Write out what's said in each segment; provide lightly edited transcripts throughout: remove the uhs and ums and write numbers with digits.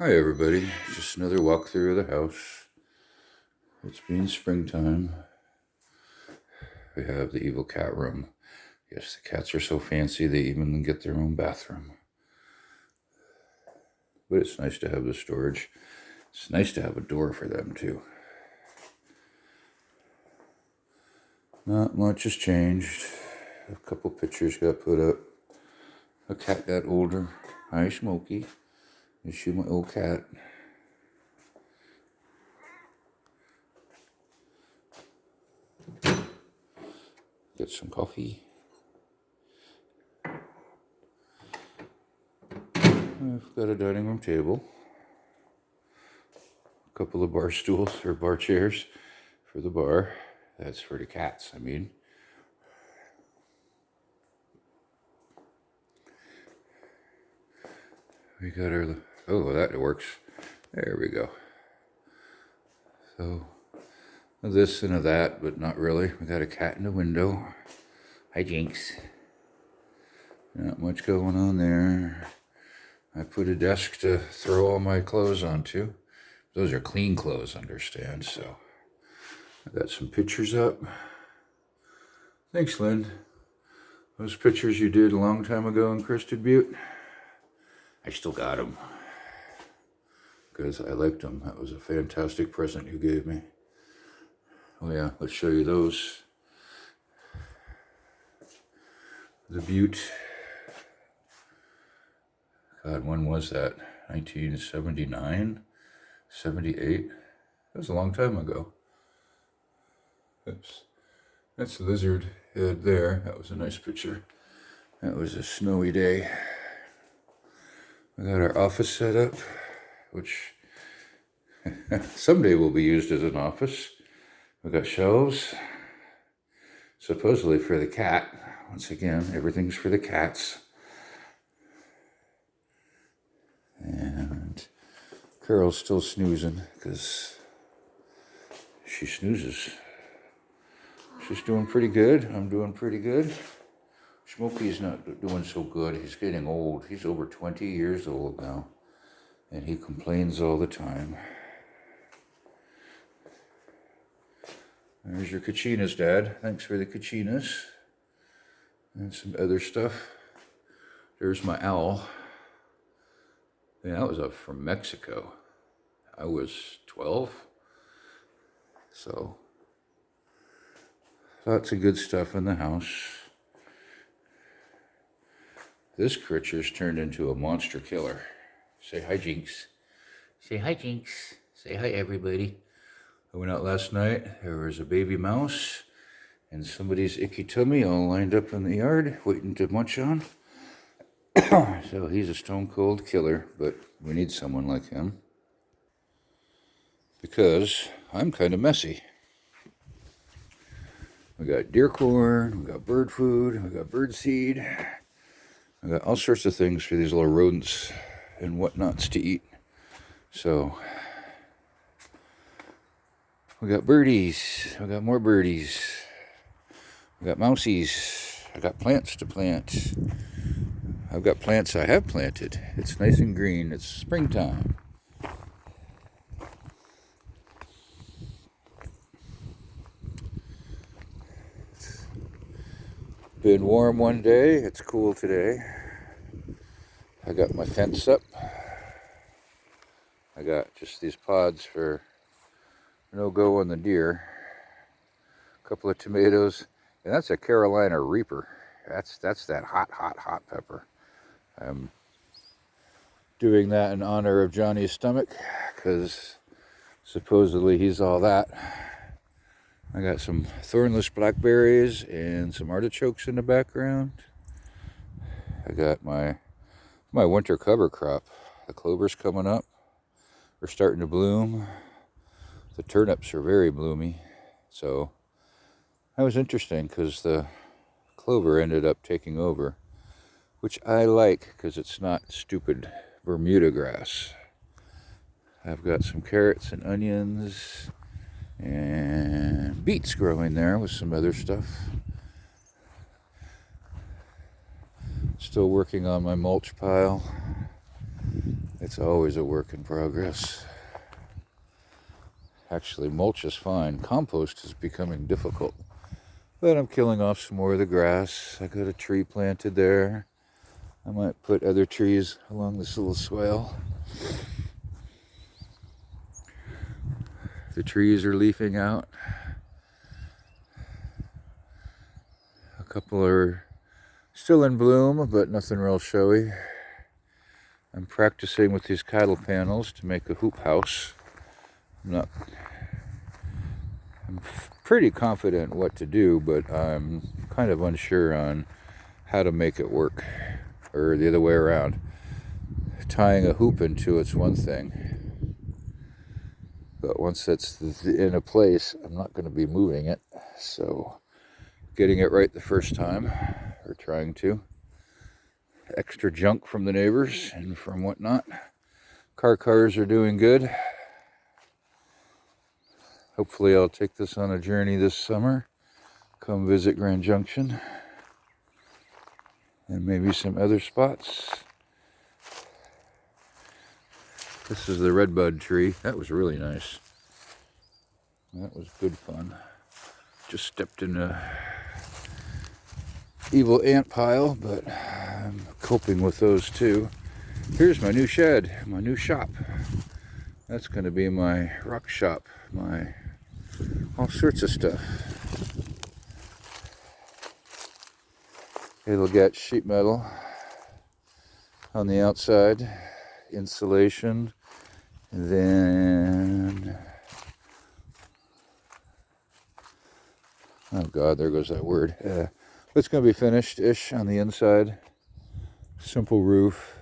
Hi everybody, just another walk through the house. It's being springtime. We have the evil cat room. Yes, the cats are so fancy they even get their own bathroom. But it's nice to have the storage. It's nice to have a door for them too. Not much has changed. A couple pictures got put up. A cat got older. Hi Smokey. Is she my old cat? Get some coffee. I've got a dining room table. A couple of bar stools or bar chairs for the bar. That's for the cats, I mean. We got our, oh, that works. There we go. So, this and a that, but not really. We got a cat in the window. Hi, Jinx. Not much going on there. I put a desk to throw all my clothes onto. Those are clean clothes, understand, so. I got some pictures up. Thanks, Lynn. Those pictures you did a long time ago in Crested Butte, I still got them. Because I liked them. That was a fantastic present you gave me. Oh yeah, let's show you those. The Butte. God, when was that? 1979? 78? That was a long time ago. Oops. That's the lizard head there. That was a nice picture. That was a snowy day. We got our office set up, which someday will be used as an office. We got shelves, supposedly for the cat. Once again, everything's for the cats. And Carol's still snoozing because she snoozes. She's doing pretty good. I'm doing pretty good. Smokey's not doing so good. He's getting old. He's over 20 years old now. And he complains all the time. There's your Kachinas, Dad. Thanks for the Kachinas. And some other stuff. There's my owl. Yeah, that was up from Mexico. I was 12. So, lots of good stuff in the house. This creature's turned into a monster killer. Say hi, Jinx. Say hi, Jinx. Say hi, everybody. I went out last night. There was a baby mouse and somebody's icky tummy all lined up in the yard, waiting to munch on. So he's a stone cold killer, but we need someone like him. Because I'm kind of messy. We got deer corn, we got bird food, we got bird seed. I got all sorts of things for these little rodents and whatnots to eat. So, we got birdies, we got more birdies, we got mousies, I got plants to plant. I've got plants I have planted. It's nice and green, it's springtime. Been warm one day, it's cool today. I got my fence up. I got just these pods for no-go on the deer. A couple of tomatoes, and that's a Carolina Reaper. That's that hot pepper. I'm doing that in honor of Johnny's stomach, because supposedly he's all that. I got some thornless blackberries and some artichokes in the background. I got my winter cover crop. The clover's coming up. We're starting to bloom. The turnips are very bloomy. So that was interesting because the clover ended up taking over, which I like because it's not stupid Bermuda grass. I've got some carrots and onions and beets growing there with some other stuff. Still working on my mulch pile. It's always a work in progress. Actually, mulch is fine. Compost is becoming difficult. But I'm killing off some more of the grass. I got a tree planted there. I might put other trees along this little swale. The trees are leafing out. A couple are still in bloom, but nothing real showy. I'm practicing with these cattle panels to make a hoop house. I'm pretty confident what to do, but I'm kind of unsure on how to make it work, or the other way around. Tying a hoop into it's one thing, but once it's in a place, I'm not going to be moving it. So getting it right the first time, or trying to. Extra junk from the neighbors and from whatnot. Cars are doing good. Hopefully I'll take this on a journey this summer. Come visit Grand Junction. And maybe some other spots. This is the redbud tree. That was really nice. That was good fun. Just stepped in a evil ant pile, but I'm coping with those too. Here's my new shed, my new shop. That's going to be my rock shop, my all sorts of stuff. It'll get sheet metal on the outside, insulation, and then, oh God, there goes that word. It's going to be finished-ish on the inside. Simple roof.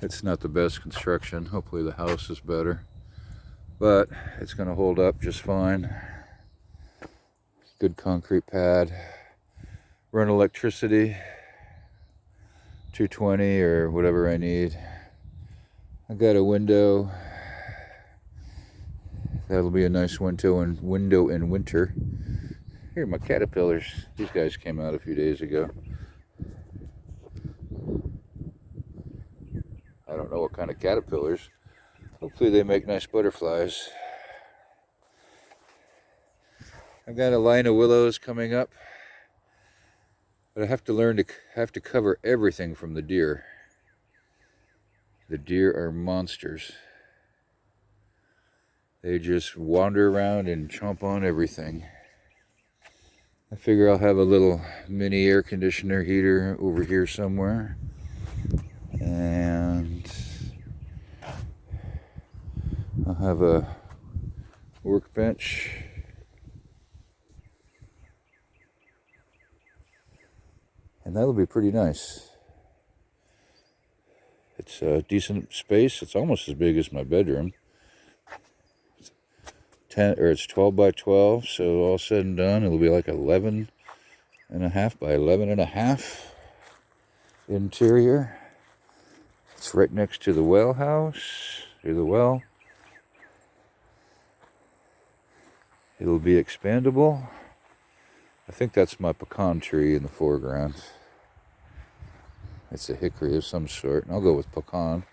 It's not the best construction. Hopefully the house is better. But it's going to hold up just fine. Good concrete pad. Run electricity. 220 or whatever I need. I got a window. That'll be a nice window in winter. Here are my caterpillars. These guys came out a few days ago. I don't know what kind of caterpillars. Hopefully they make nice butterflies. I've got a line of willows coming up. But I have to learn to cover everything from the deer. The deer are monsters. They just wander around and chomp on everything. I figure I'll have a little mini air conditioner heater over here somewhere. And I'll have a workbench. And that'll be pretty nice. It's a decent space. It's almost as big as my bedroom. It's 12 by 12, so all said and done, it'll be like 11 and a half by 11 and a half interior. It's right next to the well house, or the well. It'll be expandable. I think that's my pecan tree in the foreground. It's a hickory of some sort, and I'll go with pecan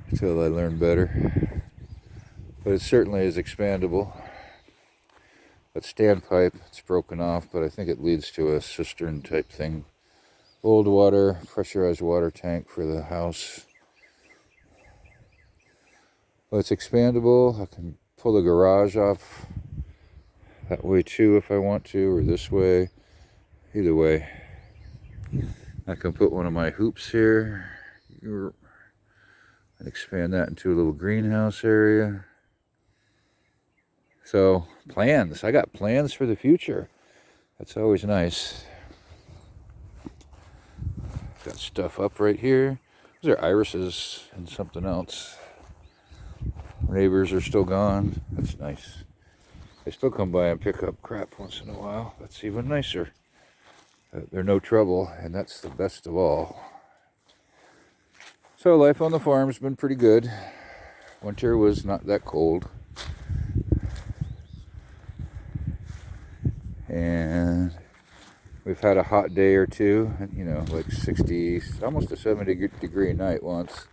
until I learn better. But it certainly is expandable. That standpipe, it's broken off, but I think it leads to a cistern type thing. Old water, pressurized water tank for the house. But it's expandable. I can pull the garage off that way too if I want to, or this way. Either way. I can put one of my hoops here and expand that into a little greenhouse area. So, plans. I got plans for the future. That's always nice. Got stuff up right here. Those are irises and something else. Neighbors are still gone. That's nice. They still come by and pick up crap once in a while. That's even nicer. They're no trouble, and that's the best of all. So life on the farm's been pretty good. Winter was not that cold. And we've had a hot day or two, you know, like 60, almost a 70 degree night once.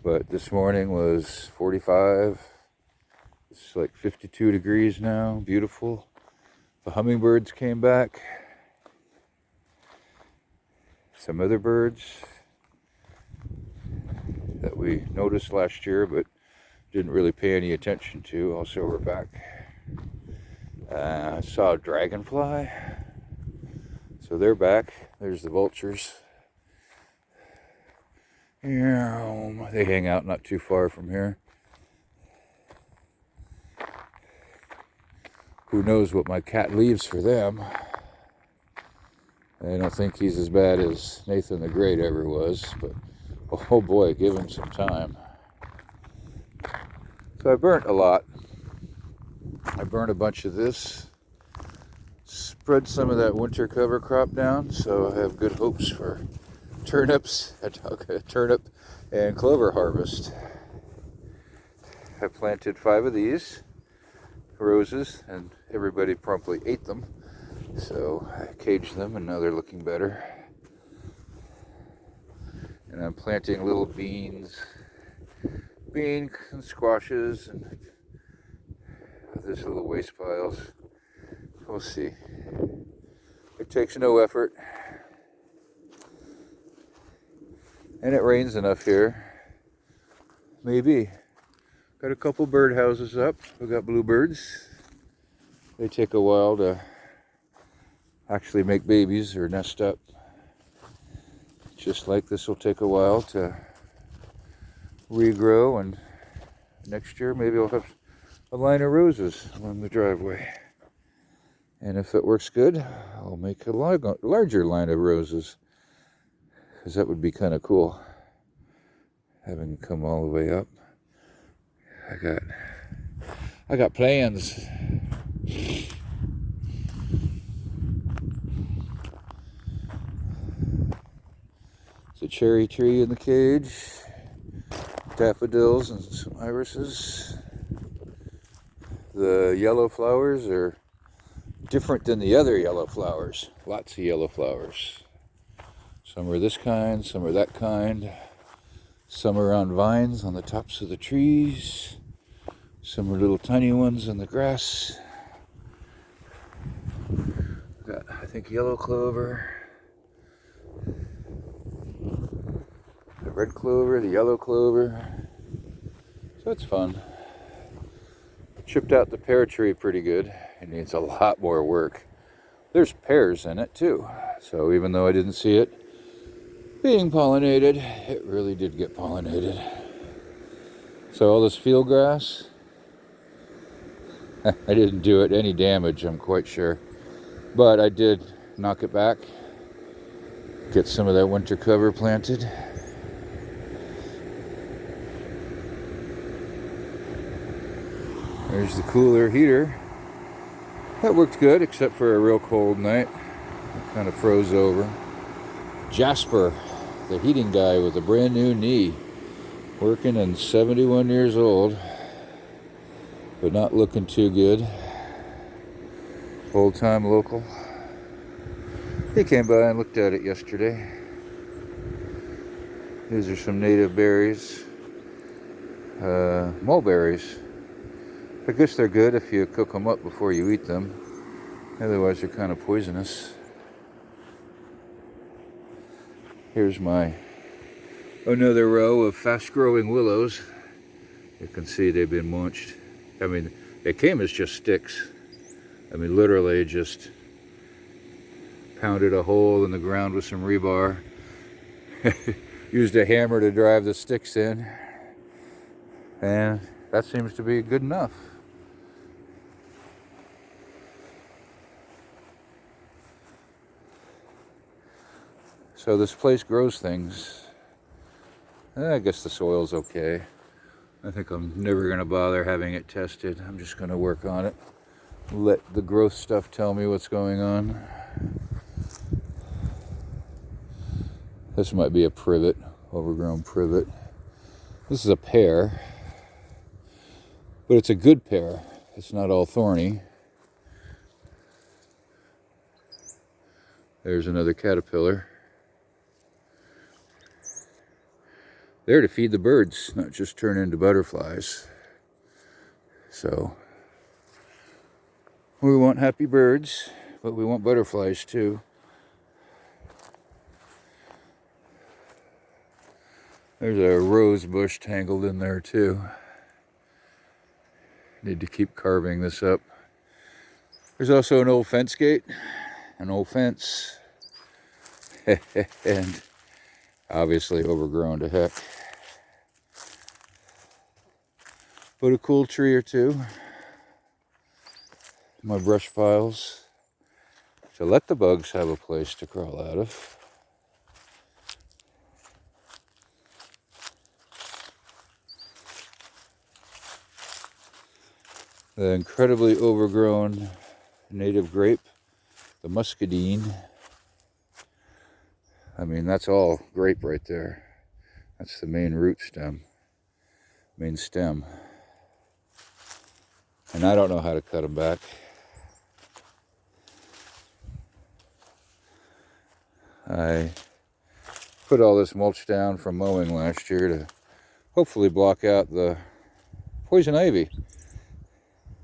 But this morning was 45. It's like 52 degrees now. Beautiful. The hummingbirds came back. Some other birds that we noticed last year but didn't really pay any attention to also were back. I saw a dragonfly. So they're back. There's the vultures. They hang out not too far from here. Who knows what my cat leaves for them. I don't think he's as bad as Nathan the Great ever was, but oh boy, give him some time. So I burnt a lot. I burnt a bunch of this. Spread some of that winter cover crop down, so I have good hopes for turnip and clover harvest. I planted 5 of these roses and everybody promptly ate them. So I caged them and now they're looking better. And I'm planting little beans and squashes and this little waste piles. We'll see. It takes no effort. And it rains enough here. Maybe. Got a couple bird houses up. We got bluebirds. They take a while to actually make babies or nest up. Just like this will take a while to regrow, and next year maybe I'll have a line of roses along the driveway. And if it works good, I'll make a larger line of roses, because that would be kind of cool, having come all the way up. I got plans. It's a cherry tree in the cage, daffodils and some irises. The yellow flowers are different than the other yellow flowers. Lots of yellow flowers. Some are this kind, some are that kind. Some are on vines on the tops of the trees. Some are little tiny ones in the grass. Got, I think, yellow clover. The red clover, the yellow clover. So it's fun. Chipped out the pear tree pretty good. It needs a lot more work. There's pears in it too. So even though I didn't see it being pollinated, it really did get pollinated. So all this field grass, I didn't do it any damage, I'm quite sure. But I did knock it back, get some of that winter cover planted. There's the cooler heater. That worked good, except for a real cold night. It kind of froze over. Jasper, the heating guy with a brand new knee, working and 71 years old, but not looking too good. Old time local. He came by and looked at it yesterday. These are some native berries, mulberries. I guess they're good if you cook them up before you eat them. Otherwise, they're kind of poisonous. Here's another row of fast-growing willows. You can see they've been mulched. I mean, they came as just sticks. I mean, literally just pounded a hole in the ground with some rebar. Used a hammer to drive the sticks in. And that seems to be good enough. So this place grows things. I guess the soil's okay. I think I'm never going to bother having it tested. I'm just going to work on it. Let the growth stuff tell me what's going on. This might be a privet, overgrown privet. This is a pear, but it's a good pear. It's not all thorny. There's another caterpillar. there to feed the birds, not just turn into butterflies. So we want happy birds, but we want butterflies too. There's a rose bush tangled in there too. Need to keep carving this up. There's also an old fence gate, an old fence, and obviously overgrown to heck. But a cool tree or two. My brush piles to let the bugs have a place to crawl out of. The incredibly overgrown native grape, the muscadine. I mean, that's all grape right there. That's the main root stem, main stem. And I don't know how to cut them back. I put all this mulch down from mowing last year to hopefully block out the poison ivy.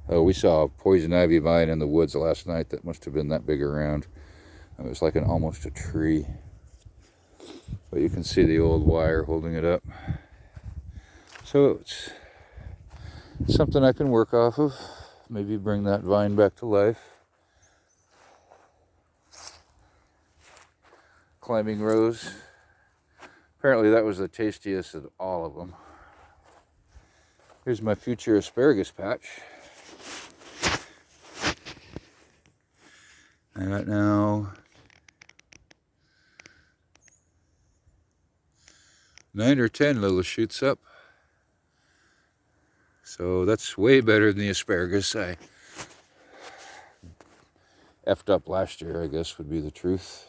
Oh, we saw a poison ivy vine in the woods last night that must have been that big around. It was like almost a tree. But you can see the old wire holding it up. So it's something I can work off of. Maybe bring that vine back to life. Climbing rose. Apparently that was the tastiest of all of them. Here's my future asparagus patch. I got now 9 or 10 little shoots up. So that's way better than the asparagus I effed up last year, I guess would be the truth.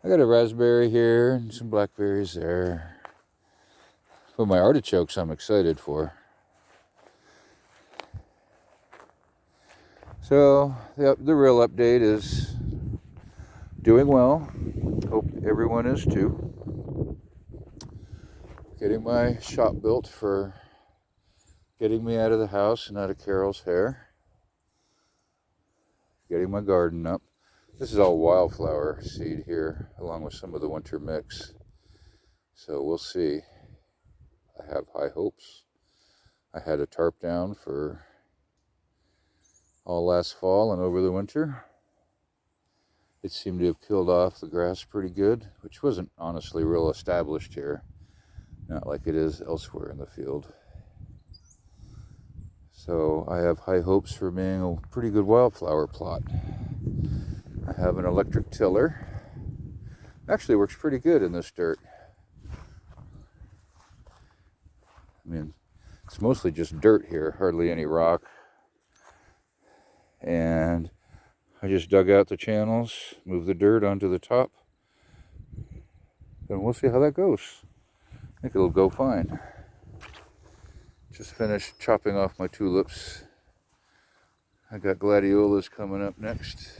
I got a raspberry here and some blackberries there. But my artichokes I'm excited for. So the real update is doing well. Hope everyone is too. Getting my shop built for getting me out of the house and out of Carol's hair. Getting my garden up. This is all wildflower seed here, along with some of the winter mix. So we'll see. I have high hopes. I had a tarp down for all last fall and over the winter. It seemed to have killed off the grass pretty good, which wasn't honestly real established here. Not like it is elsewhere in the field. So I have high hopes for being a pretty good wildflower plot. I have an electric tiller. Actually works pretty good in this dirt. I mean, it's mostly just dirt here, hardly any rock. And I just dug out the channels, moved the dirt onto the top, and we'll see how that goes. I think it'll go fine. Just finished chopping off my tulips. I got gladiolas coming up next.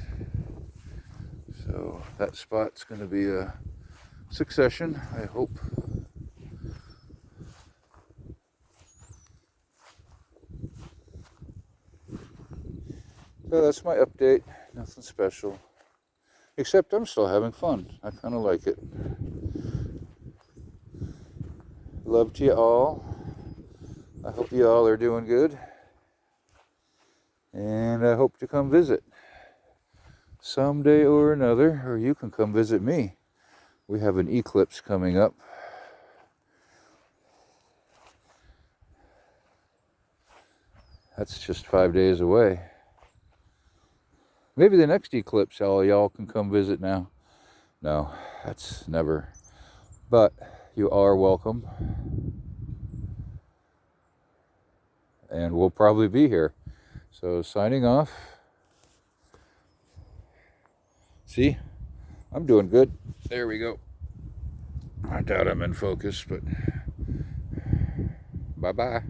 So that spot's going to be a succession, I hope. So that's my update. Nothing special. Except I'm still having fun. I kind of like it. Love to you all. I hope you all are doing good. And I hope to come visit someday or another, or you can come visit me. We have an eclipse coming up. That's just 5 days away. Maybe the next eclipse, all y'all can come visit now. No, that's never. But you are welcome. And we'll probably be here. So signing off. See, I'm doing good. There we go. I doubt I'm in focus, but bye-bye.